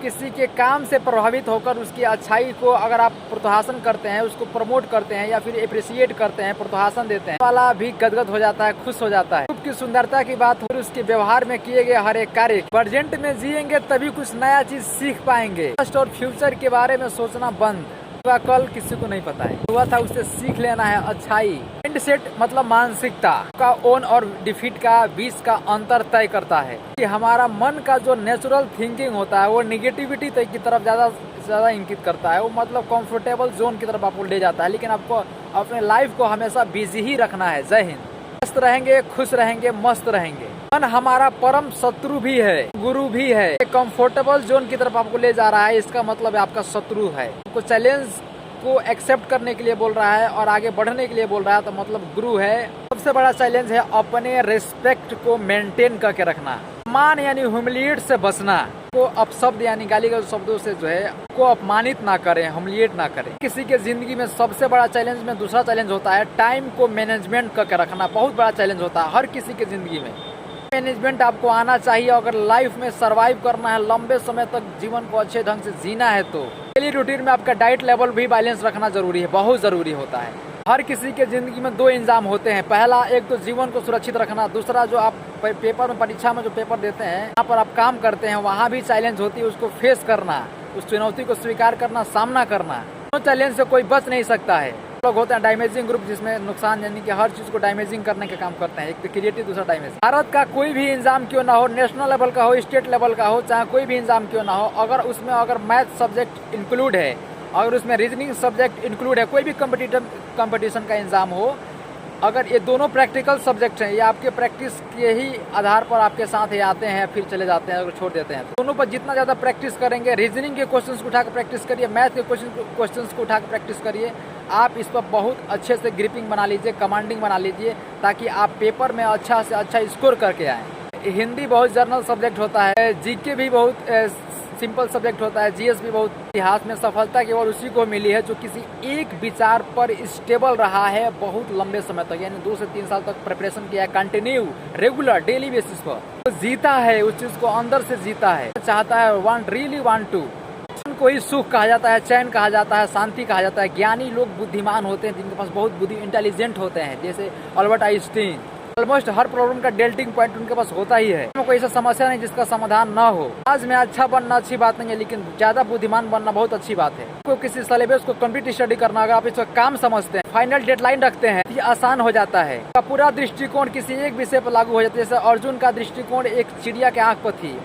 किसी के काम से प्रभावित होकर उसकी अच्छाई को अगर आप प्रोत्साहन करते हैं, उसको प्रमोट करते हैं या फिर अप्रिशिएट करते हैं, प्रोत्साहन देते हैं, वाला भी गदगद हो जाता है, खुश हो जाता है। रूप की सुंदरता की बात हो, उसके व्यवहार में किए गए हर एक कार्य प्रेजेंट में जिएंगे तभी कुछ नया चीज सीख पाएंगे। पास्ट और फ्यूचर के बारे में सोचना बंद, कल किसी को नहीं पता है, हुआ था उससे सीख लेना है अच्छाई। माइंडसेट मतलब मानसिकता का ओन और डिफीट का बीच का अंतर तय करता है कि हमारा मन का जो नेचुरल थिंकिंग होता है वो निगेटिविटी की तरफ ज्यादा इंगित करता है। वो मतलब कंफर्टेबल जोन की तरफ आपको ले जाता है, लेकिन आपको अपने लाइफ को हमेशा बिजी ही रखना है। जय हिंद। मस्त रहेंगे, खुश रहेंगे, मस्त रहेंगे। मन हमारा परम शत्रु भी है, गुरु भी है। कंफर्टेबल जोन की तरफ आपको ले जा रहा है, इसका मतलब है आपका शत्रु है। आपको चैलेंज को एक्सेप्ट करने के लिए बोल रहा है और आगे बढ़ने के लिए बोल रहा है, तो मतलब गुरु है। सबसे बड़ा चैलेंज है अपने रिस्पेक्ट को मेंटेन करके रखना। मान यानी ह्यूमिलिएट से बचना, को अपशब्द यानी गाली गलौज शब्दों से जो है को अपमानित ना करें, ह्यूमिलिएट ना करें। किसी के जिंदगी में सबसे बड़ा चैलेंज में दूसरा चैलेंज होता है टाइम को मैनेजमेंट करके रखना। बहुत बड़ा चैलेंज होता है हर किसी के जिंदगी में। मैनेजमेंट आपको आना चाहिए अगर लाइफ में सरवाइव करना है, लंबे समय तक जीवन को अच्छे ढंग से जीना है। तो डेली रूटीन में आपका डाइट लेवल भी बैलेंस रखना जरूरी है, बहुत जरूरी होता है। हर किसी के जिंदगी में दो इंजाम होते हैं, पहला एक तो जीवन को सुरक्षित रखना, दूसरा जो आप पेपर में परीक्षा में जो पेपर देते हैं, यहाँ पर आप काम करते हैं, वहाँ भी चैलेंज होती है, उसको फेस करना, उस चुनौती को स्वीकार करना, सामना करना। दोनों चैलेंज से कोई बच नहीं सकता है। लोग होते हैं डैमेजिंग ग्रुप, जिसमें नुकसान यानी कि हर चीज को डैमेजिंग करने का काम करते हैं। एक तो क्रिएटिव, दूसरा डैमेजिंग। भारत का कोई भी एग्जाम क्यों ना हो, नेशनल लेवल का हो, स्टेट लेवल का हो, चाहे कोई भी एग्जाम क्यों ना हो, अगर उसमें अगर मैथ सब्जेक्ट इंक्लूड है, अगर उसमें रीजनिंग सब्जेक्ट इंक्लूड है, कोई भी कंपटीशन का एग्जाम हो, अगर ये दोनों प्रैक्टिकल सब्जेक्ट हैं, ये आपके प्रैक्टिस के ही आधार पर आपके साथ ही आते हैं, फिर चले जाते हैं, अगर छोड़ देते हैं। दोनों पर जितना ज्यादा प्रैक्टिस करेंगे, रीजनिंग के क्वेश्चंस को उठाकर प्रैक्टिस करिए, मैथ के क्वेश्चंस को उठाकर प्रैक्टिस करिए, आप इस पर बहुत अच्छे से ग्रिपिंग बना लीजिए, कमांडिंग बना लीजिए, ताकि आप पेपर में अच्छा से अच्छा स्कोर करके आए। हिंदी बहुत जर्नल सब्जेक्ट होता है, जीके भी बहुत सिंपल सब्जेक्ट होता है, जीएस भी बहुत। इतिहास में सफलता केवल उसी को मिली है जो किसी एक विचार पर स्टेबल रहा है बहुत लंबे समय तक, यानी 2 से 3 साल तक प्रिपरेशन किया है, कंटिन्यू रेगुलर डेली बेसिस पर। तो जीता है, उस चीज को अंदर से जीता है, चाहता है, रियली वांट टू। को ही सुख कहा जाता है, चैन कहा जाता है, शांति कहा जाता है। ज्ञानी लोग बुद्धिमान होते हैं, जिनके पास बहुत बुद्धि, इंटेलिजेंट होते हैं, जैसे अल्बर्ट आइंस्टीन। ऑलमोस्ट हर प्रॉब्लम का डेल्टिंग पॉइंट उनके पास होता ही है। कोई ऐसा समस्या नहीं जिसका समाधान ना हो। आज में अच्छा बनना अच्छी बात नहीं है, लेकिन ज्यादा बुद्धिमान बनना बहुत अच्छी बात है। को किसी सिलेबस को कंप्लीट स्टडी करना, अगर आप इसको काम समझते हैं, फाइनल डेडलाइन रखते हैं, ये आसान हो जाता है। पूरा दृष्टिकोण किसी एक विषय पर लागू हो जाता है। जैसे अर्जुन का दृष्टिकोण एक चिड़िया के आंख पर थी,